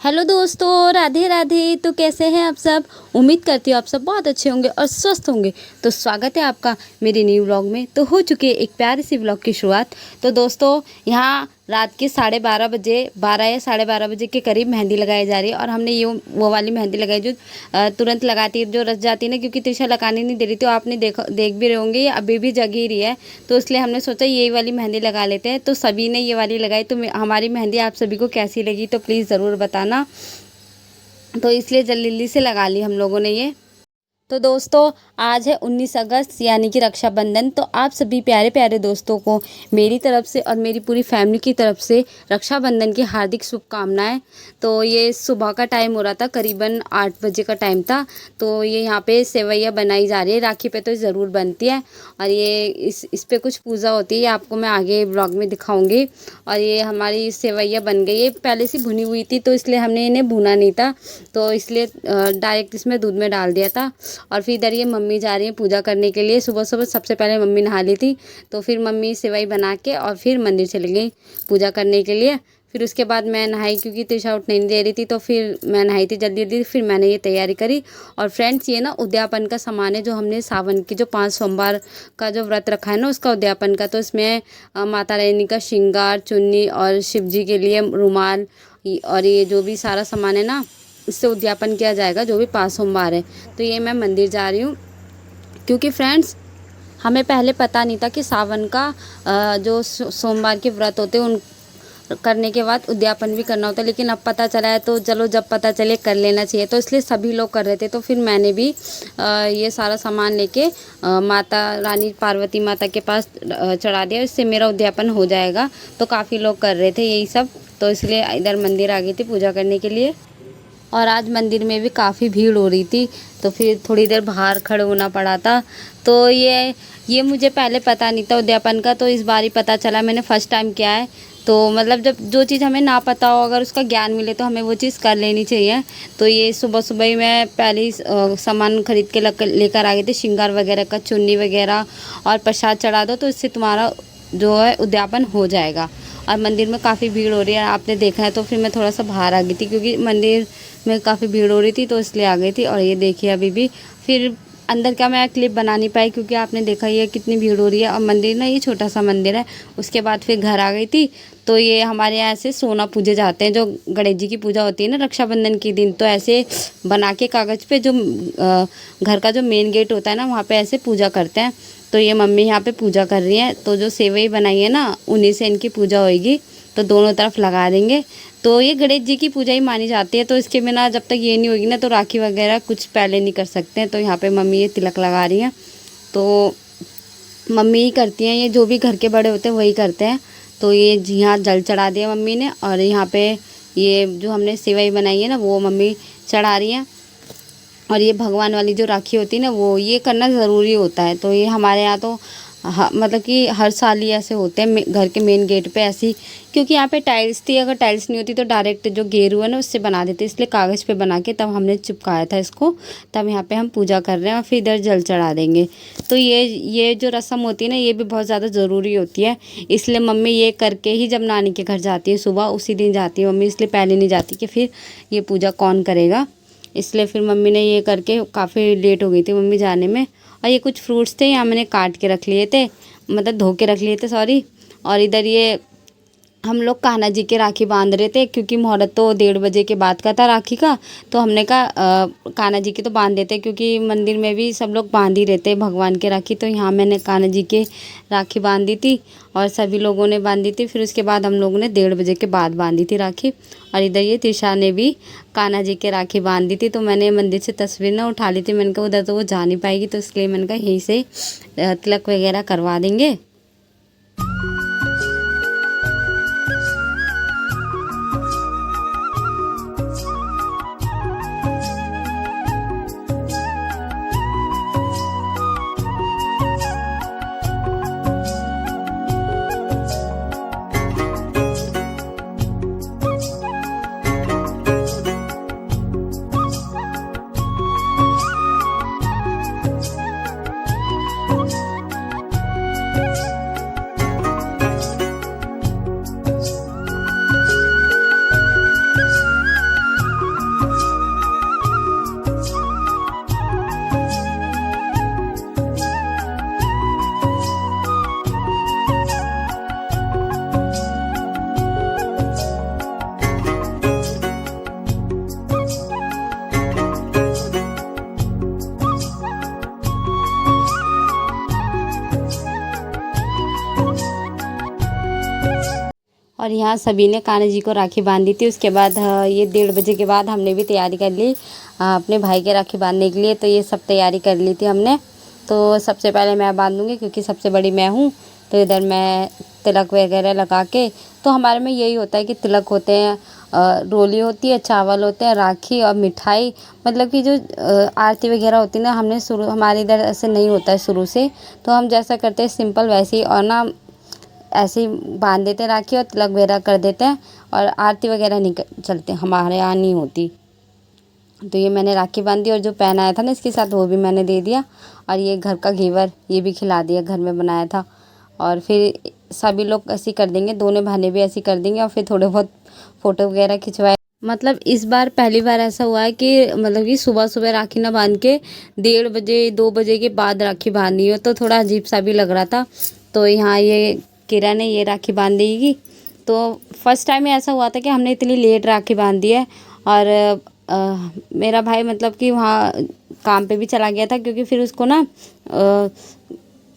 Hello दोस्तों, राधे राधे। तो कैसे हैं आप सब? उम्मीद करती हूँ आप सब बहुत अच्छे होंगे और स्वस्थ होंगे। तो स्वागत है आपका मेरे न्यू व्लॉग में। तो हो चुकी है एक प्यारी सी व्लॉग की शुरुआत। तो दोस्तों यहाँ रात के 12:30 बजे 12 या 12:30 बजे के करीब मेहंदी लगाई जा रही है। और हमने ये वो वाली मेहंदी लगाई जो तुरंत लगाती है, जो रच जाती है ना, क्योंकि त्रिशा लगाने नहीं दे रही। तो आपने देख भी रहे होंगे ये अभी भी जगी ही रही है। तो इसलिए हमने सोचा ये वाली मेहंदी लगा लेते हैं। तो सभी ने ये वाली लगाई। तो हमारी मेहंदी आप सभी को कैसी लगी तो प्लीज़ ज़रूर बताना। तो इसलिए जल्दी से लगा ली हम लोगों ने ये। तो दोस्तों आज है 19 अगस्त यानी कि रक्षाबंधन। तो आप सभी प्यारे प्यारे दोस्तों को मेरी तरफ से और मेरी पूरी फैमिली की तरफ से रक्षाबंधन की हार्दिक शुभकामनाएं। तो ये सुबह का टाइम हो रहा था, करीबन 8 बजे का टाइम था। तो ये यहाँ पे सेवैयाँ बनाई जा रही है। राखी पे तो ज़रूर बनती है और ये इस पे कुछ पूजा होती है, ये आपको मैं आगे ब्लॉग में दिखाऊँगी। और ये हमारी सेवैयाँ बन गई, ये पहले से भुनी हुई थी तो इसलिए हमने इन्हें भुना नहीं था, तो इसलिए डायरेक्ट इसमें दूध में डाल दिया था। और फिर इधर ये मम्मी जा रही है पूजा करने के लिए। सुबह सुबह सबसे पहले मम्मी नहा ली थी, तो फिर मम्मी सेवई बना के और फिर मंदिर चली गई पूजा करने के लिए। फिर उसके बाद मैं नहाई, क्योंकि त्रिशा उठने नहीं दे रही थी, तो फिर मैं नहाई थी जल्दी जल्दी। फिर मैंने ये तैयारी करी। और फ्रेंड्स ये ना उद्यापन का सामान है, जो हमने सावन की जो 5 सोमवार का जो व्रत रखा है ना, उसका उद्यापन का। तो इसमें माता रानी का श्रृंगार, चुन्नी और शिव जी के लिए रुमाल और ये जो भी सारा सामान है ना, इससे उद्यापन किया जाएगा जो भी 5 सोमवार है। तो ये मैं मंदिर जा रही हूँ, क्योंकि फ्रेंड्स हमें पहले पता नहीं था कि सावन का जो सोमवार के व्रत होते हैं उन करने के बाद उद्यापन भी करना होता है। लेकिन अब पता चला है, तो चलो जब पता चले कर लेना चाहिए। तो इसलिए सभी लोग कर रहे थे, तो फिर मैंने भी ये सारा सामान लेके माता रानी पार्वती माता के पास चढ़ा दिया। इससे मेरा उद्यापन हो जाएगा। तो काफ़ी लोग कर रहे थे यही सब, तो इसलिए इधर मंदिर आ गई थी पूजा करने के लिए। और आज मंदिर में भी काफ़ी भीड़ हो रही थी, तो फिर थोड़ी देर बाहर खड़े होना पड़ा था। तो ये मुझे पहले पता नहीं था उद्यापन का, तो इस बार ही पता चला। मैंने फ़र्स्ट टाइम किया है। तो मतलब जब जो चीज़ हमें ना पता हो, अगर उसका ज्ञान मिले तो हमें वो चीज़ कर लेनी चाहिए। तो ये सुबह सुबह ही मैं पहले ही सामान खरीद के लेकर आ गई थी, श्रृंगार वगैरह का, चुन्नी वगैरह। और प्रसाद चढ़ा दो तो इससे तुम्हारा जो है उद्यापन हो जाएगा। और मंदिर में काफ़ी भीड़ हो रही है, आपने देखा है। तो फिर मैं थोड़ा सा बाहर आ गई थी, क्योंकि मंदिर में काफ़ी भीड़ हो रही थी, तो इसलिए आ गई थी। और ये देखिए अभी भी फिर अंदर का मैं क्लिप बना नहीं पाई, क्योंकि आपने देखा ही है कितनी भीड़ हो रही है। और मंदिर ना ये छोटा सा मंदिर है। उसके बाद फिर घर आ गई थी। तो ये हमारे यहाँ ऐसे सोना पूजे जाते हैं, जो गणेश जी की पूजा होती है ना रक्षाबंधन के दिन। तो ऐसे बना के कागज़ पे जो घर का जो मेन गेट होता है ना, वहाँ पे ऐसे पूजा करते हैं। तो ये मम्मी यहाँ पे पूजा कर रही हैं। तो जो सेवई बनाई है ना, उन्हीं से इनकी पूजा होएगी। तो दोनों तरफ लगा देंगे। तो ये गणेश जी की पूजा ही मानी जाती है। तो इसके बिना जब तक ये नहीं होगी ना, तो राखी वगैरह कुछ पहले नहीं कर सकते हैं। तो यहाँ पे मम्मी ये तिलक लगा रही हैं। तो मम्मी ही करती हैं ये, जो भी घर के बड़े होते हैं वही करते हैं। तो ये यहाँ जल चढ़ा दिया मम्मी ने। और यहाँ पे ये जो हमने सेवई बनाई है ना, वो मम्मी चढ़ा रही हैं। और ये भगवान वाली जो राखी होती है ना, वो ये करना ज़रूरी होता है। तो ये हमारे यहाँ तो मतलब कि हर साल ही ऐसे होते हैं घर के मेन गेट पे ऐसी। क्योंकि यहाँ पे टाइल्स थी, अगर टाइल्स नहीं होती तो डायरेक्ट जो गेरू है ना उससे बना देते, इसलिए कागज़ पे बना के तब हमने चिपकाया था इसको। तब यहाँ पे हम पूजा कर रहे हैं और फिर इधर जल चढ़ा देंगे। तो ये जो रस्म होती है ना, ये भी बहुत ज़्यादा ज़रूरी होती है। इसलिए मम्मी ये करके ही जब नानी के घर जाती है, सुबह उसी दिन जाती है मम्मी, इसलिए पहले नहीं जाती कि फिर ये पूजा कौन करेगा। इसलिए फिर मम्मी ने ये करके काफ़ी लेट हो गई थी मम्मी जाने में। और ये कुछ फ्रूट्स थे, यहाँ मैंने काट के रख लिए थे, मतलब धो के रख लिए थे, सॉरी। और इधर ये हम लोग कान्हा जी के राखी बांध रहे थे, क्योंकि मुहूर्त तो 1:30 बजे के बाद का था राखी का। तो हमने कहा कान्हा जी के तो बांध देते, क्योंकि मंदिर में भी सब लोग बांध ही रहते हैं भगवान के राखी। तो यहाँ मैंने कान्हा जी के राखी बांधी थी और सभी लोगों ने बांधी थी। फिर उसके बाद हम लोगों ने 1:30 बजे के बाद बांधी थी राखी। और इधर ये त्रिशा ने भी कान्हा जी के राखी बांधी थी। तो मैंने मंदिर से तस्वीर ना उठा ली थी। मैंने कहा उधर तो वो जा नहीं पाएगी, तो इसलिए मैंने कहा यहीं से तिलक वगैरह करवा देंगे। और यहाँ सभी ने कान्हा जी को राखी बांधी थी। उसके बाद ये 1:30 बजे के बाद हमने भी तैयारी कर ली अपने भाई के राखी बांधने के लिए। तो ये सब तैयारी कर ली थी हमने। तो सबसे पहले मैं बांधूँगी क्योंकि सबसे बड़ी मैं हूँ। तो इधर मैं तिलक वगैरह लगा के, तो हमारे में यही होता है कि तिलक होते हैं, रोली होती है, चावल होते हैं, राखी और मिठाई। मतलब कि जो आरती वगैरह होती है ना, हमने शुरू हमारे इधर ऐसे नहीं होता है शुरू से। तो हम जैसा करते हैं सिंपल वैसे ही, और ना ऐसे ही बांध देते हैं राखी और तिलक वगैरह कर देते हैं, और आरती वगैरह नहीं चलते, हमारे यहाँ नहीं होती। तो ये मैंने राखी बांधी और जो पेन आया था ना इसके साथ वो भी मैंने दे दिया। और ये घर का घेवर ये भी खिला दिया, घर में बनाया था। और फिर सभी लोग ऐसे कर देंगे, दोनों बहनें भी ऐसे कर देंगे, और फिर थोड़े बहुत फ़ोटो वगैरह खिंचवाए। मतलब इस बार पहली बार ऐसा हुआ है कि मतलब कि सुबह सुबह राखी ना बांध के 1:30 बजे 2 बजे के बाद राखी बांधी हो, तो थोड़ा अजीब सा भी लग रहा था। तो यहाँ ये किरण ने ये राखी बांध देगी। तो फर्स्ट टाइम ऐसा हुआ था कि हमने इतनी लेट राखी बांधी है। और मेरा भाई मतलब कि वहाँ काम पे भी चला गया था, क्योंकि फिर उसको ना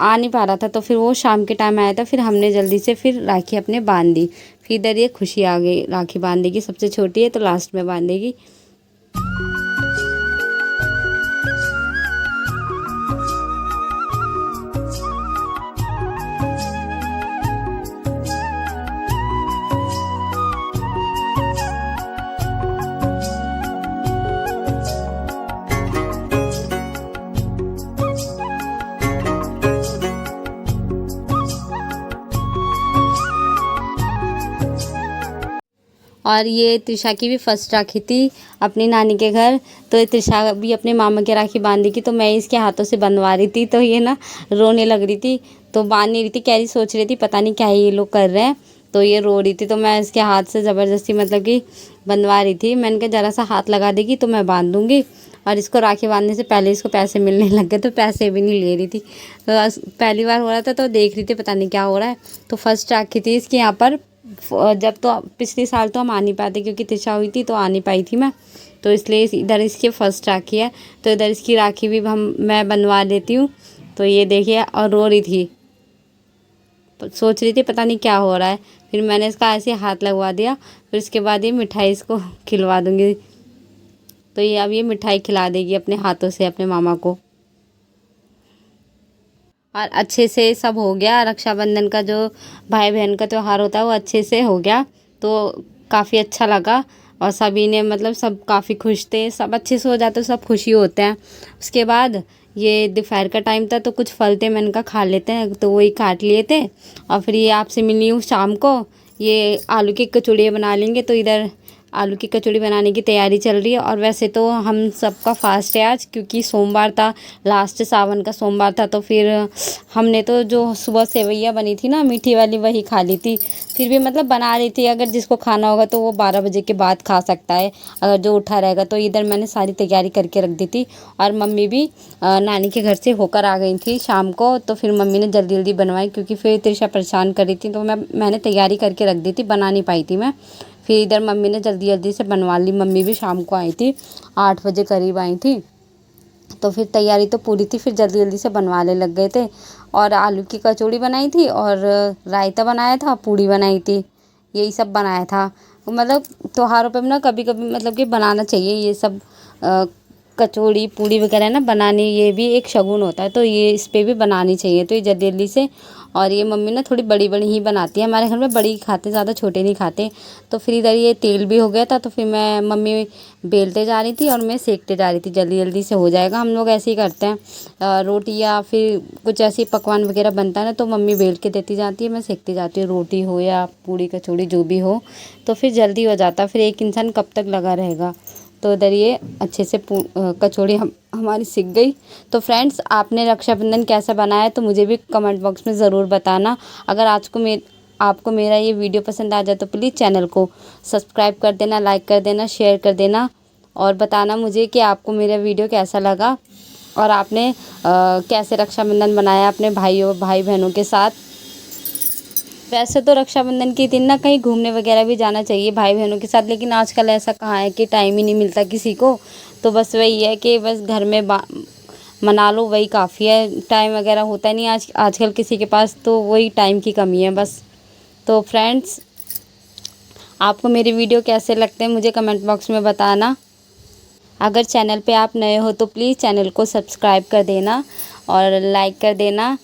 आ नहीं पा रहा था। तो फिर वो शाम के टाइम आया था, फिर हमने जल्दी से फिर राखी अपने बांध दी। फिर इधर ये खुशी आ गई, राखी बांधेगी, सबसे छोटी है तो लास्ट में बांधेगी। और ये त्रिशा की भी फर्स्ट राखी थी अपनी नानी के घर। तो ये त्रिशा भी अपने मामा के राखी बांधी की, तो मैं इसके हाथों से बंधवा रही थी। तो ये ना रोने लग रही थी, तो बांध नहीं रही थी, कह रही सोच रही थी पता नहीं क्या ये लोग कर रहे हैं। तो ये रो रही थी, तो मैं इसके हाथ से ज़बरदस्ती मतलब कि बंधवा रही थी। मैंने कहा ज़रा सा हाथ लगा देगी तो मैं बांध दूँगी। और इसको राखी बांधने से पहले इसको पैसे मिलने लग गए, तो पैसे भी नहीं ले रही थी। तो पहली बार हो रहा था तो देख रही थी पता नहीं क्या हो रहा है। तो फर्स्ट राखी थी इसकी यहाँ पर। जब तो पिछले साल तो हम आ नहीं पाते क्योंकि त्रिशा हुई थी, तो आ नहीं पाई थी मैं। तो इसलिए इधर इसकी फर्स्ट राखी है, तो इधर इसकी राखी भी मैं बनवा देती हूँ। तो ये देखिए, और रो रही थी, सोच रही थी पता नहीं क्या हो रहा है। फिर मैंने इसका ऐसे हाथ लगवा दिया। फिर इसके बाद ये मिठाई इसको खिलवा दूँगी। तो ये अब ये मिठाई खिला देगी अपने हाथों से अपने मामा को। और अच्छे से सब हो गया। रक्षाबंधन का जो भाई बहन का त्यौहार होता है वो अच्छे से हो गया, तो काफ़ी अच्छा लगा। और सभी ने मतलब सब काफ़ी खुश थे, सब अच्छे से हो जाते तो सब खुशी होते हैं। उसके बाद ये दोपहर का टाइम था, तो कुछ फल थे, मैंने कहा खा लेते हैं, तो वही काट लिए थे। और फिर ये आपसे मिली हूँ शाम को। ये आलू की कचौड़ियाँ बना लेंगे, तो इधर आलू की कचौड़ी बनाने की तैयारी चल रही है। और वैसे तो हम सबका फास्ट है आज, क्योंकि सोमवार था, लास्ट सावन का सोमवार था। तो फिर हमने तो जो सुबह सेवैयाँ बनी थी ना मीठी वाली, वही खा ली थी। फिर भी मतलब बना रही थी, अगर जिसको खाना होगा तो वो 12 बजे के बाद खा सकता है, अगर जो उठा रहेगा। तो इधर मैंने सारी तैयारी करके रख दी थी। और मम्मी भी नानी के घर से होकर आ गई थी शाम को। तो फिर मम्मी ने जल्दी जल्दी बनवाई, क्योंकि फिर त्रिशा परेशान कर रही थी। तो मैंने तैयारी करके रख दी थी, बना नहीं पाई थी मैं। फिर इधर मम्मी ने जल्दी जल्दी से बनवा ली। मम्मी भी शाम को आई थी, 8 बजे करीब आई थी। तो फिर तैयारी तो पूरी थी, फिर जल्दी जल्दी से बनवाने लग गए थे। और आलू की कचौड़ी बनाई थी, और रायता बनाया था, पूड़ी बनाई थी, यही सब बनाया था। मतलब त्योहारों पे ना कभी कभी मतलब कि बनाना चाहिए ये सब। कचौड़ी पूड़ी वगैरह ना बनानी, ये भी एक शगुन होता है, तो ये इस पे भी बनानी चाहिए। तो ये जल्दी जल्दी से। और ये मम्मी ना थोड़ी बड़ी बड़ी ही बनाती है, हमारे घर में बड़ी खाते, ज़्यादा छोटे नहीं खाते। तो फिर इधर ये तेल भी हो गया था, तो फिर मैं मम्मी बेलते जा रही थी और मैं सेकते जा रही थी, जल्दी जल्दी से हो जाएगा। हम लोग ऐसे ही करते हैं, रोटी या फिर कुछ ऐसी पकवान वगैरह बनता है ना, तो मम्मी बेल के देती जाती है, मैं सेकती जाती हूँ, रोटी हो या पूड़ी कचौड़ी जो भी हो। तो फिर जल्दी हो जाता, फिर एक इंसान कब तक लगा रहेगा। तो इधर ये अच्छे से कचौड़ी हमारी सिक गई। तो फ्रेंड्स, आपने रक्षाबंधन कैसा बनाया तो मुझे भी कमेंट बॉक्स में ज़रूर बताना। अगर आपको मेरा ये वीडियो पसंद आ जाए तो प्लीज़ चैनल को सब्सक्राइब कर देना, लाइक कर देना, शेयर कर देना, और बताना मुझे कि आपको मेरा वीडियो कैसा लगा, और आपने कैसे रक्षाबंधन बनाया अपने भाई बहनों के साथ। वैसे तो रक्षाबंधन के दिन ना कहीं घूमने वगैरह भी जाना चाहिए भाई बहनों के साथ, लेकिन आजकल ऐसा कहाँ है कि टाइम ही नहीं मिलता किसी को। तो बस वही है कि बस घर में मना लो, वही काफ़ी है। टाइम वगैरह होता नहीं आजकल किसी के पास, तो वही टाइम की कमी है बस। तो फ्रेंड्स, आपको मेरे वीडियो कैसे लगते हैं मुझे कमेंट बॉक्स में बताना। अगर चैनल पे आप नए हो तो प्लीज़ चैनल को सब्सक्राइब कर देना और लाइक कर देना।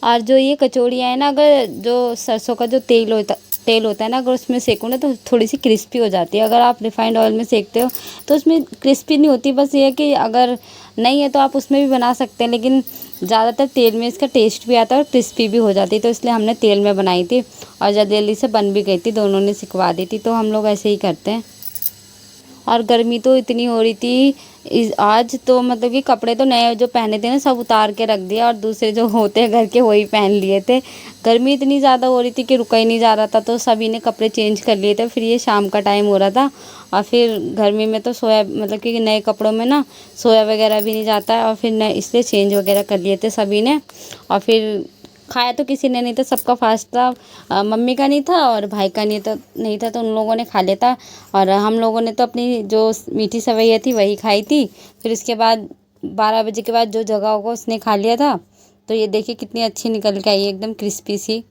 और जो ये कचौड़ियाँ हैं ना, अगर जो सरसों का जो तेल होता है ना, अगर उसमें सेको ना तो थोड़ी सी क्रिस्पी हो जाती है। अगर आप रिफाइंड ऑयल में सेकते हो तो उसमें क्रिस्पी नहीं होती। बस ये है कि अगर नहीं है तो आप उसमें भी बना सकते हैं, लेकिन ज़्यादातर तेल में इसका टेस्ट भी आता है और क्रिस्पी भी हो जाती है। तो इसलिए हमने तेल में बनाई थी और जल्दी जल्दी से बन भी गई थी, दोनों ने सिखवा दी थी, तो हम लोग ऐसे ही करते हैं। और गर्मी तो इतनी हो रही थी आज तो, मतलब कि कपड़े तो नए जो पहने थे ना सब उतार के रख दिया और दूसरे जो होते हैं घर के वही पहन लिए थे। गर्मी इतनी ज़्यादा हो रही थी कि रुका ही नहीं जा रहा था, तो सभी ने कपड़े चेंज कर लिए थे। फिर ये शाम का टाइम हो रहा था और फिर गर्मी में तो सोया, मतलब कि नए कपड़ों में ना सोया वगैरह भी नहीं जाता है, और फिर न इसलिए चेंज वगैरह कर लिए थे सभी ने। और फिर खाया तो किसी ने नहीं था, सबका फास्ट था। मम्मी का नहीं था और भाई का नहीं था तो उन लोगों ने खा लिया था। और हम लोगों ने तो अपनी जो मीठी सेवइयाँ थी वही खाई थी। फिर उसके बाद 12 बजे के बाद जो जगह होगा उसने खा लिया था। तो ये देखिए कितनी अच्छी निकल के आई है, एकदम क्रिस्पी सी।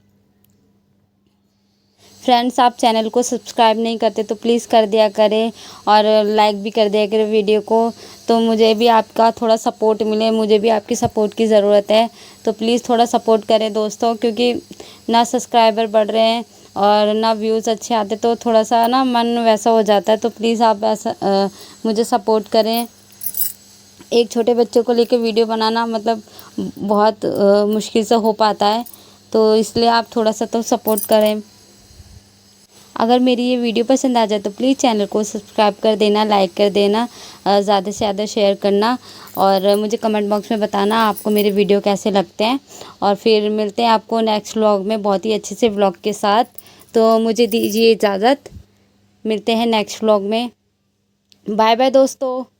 फ्रेंड्स, आप चैनल को सब्सक्राइब नहीं करते तो प्लीज़ कर दिया करें और लाइक भी कर दिया करें वीडियो को, तो मुझे भी आपका थोड़ा सपोर्ट मिले। मुझे भी आपकी सपोर्ट की ज़रूरत है, तो प्लीज़ थोड़ा सपोर्ट करें दोस्तों, क्योंकि ना सब्सक्राइबर बढ़ रहे हैं और ना व्यूज़ अच्छे आते, तो थोड़ा सा ना मन वैसा हो जाता है। तो प्लीज़ आप ऐसा मुझे सपोर्ट करें। एक छोटे बच्चे को लेकर वीडियो बनाना मतलब बहुत मुश्किल से हो पाता है, तो इसलिए आप थोड़ा सा तो सपोर्ट करें। अगर मेरी ये वीडियो पसंद आ जाए तो प्लीज़ चैनल को सब्सक्राइब कर देना, लाइक कर देना, ज़्यादा से ज़्यादा शेयर करना और मुझे कमेंट बॉक्स में बताना आपको मेरे वीडियो कैसे लगते हैं। और फिर मिलते हैं आपको नेक्स्ट व्लॉग में बहुत ही अच्छे से व्लॉग के साथ। तो मुझे दीजिए इजाज़त, मिलते हैं नेक्स्ट व्लॉग में। बाय बाय दोस्तों।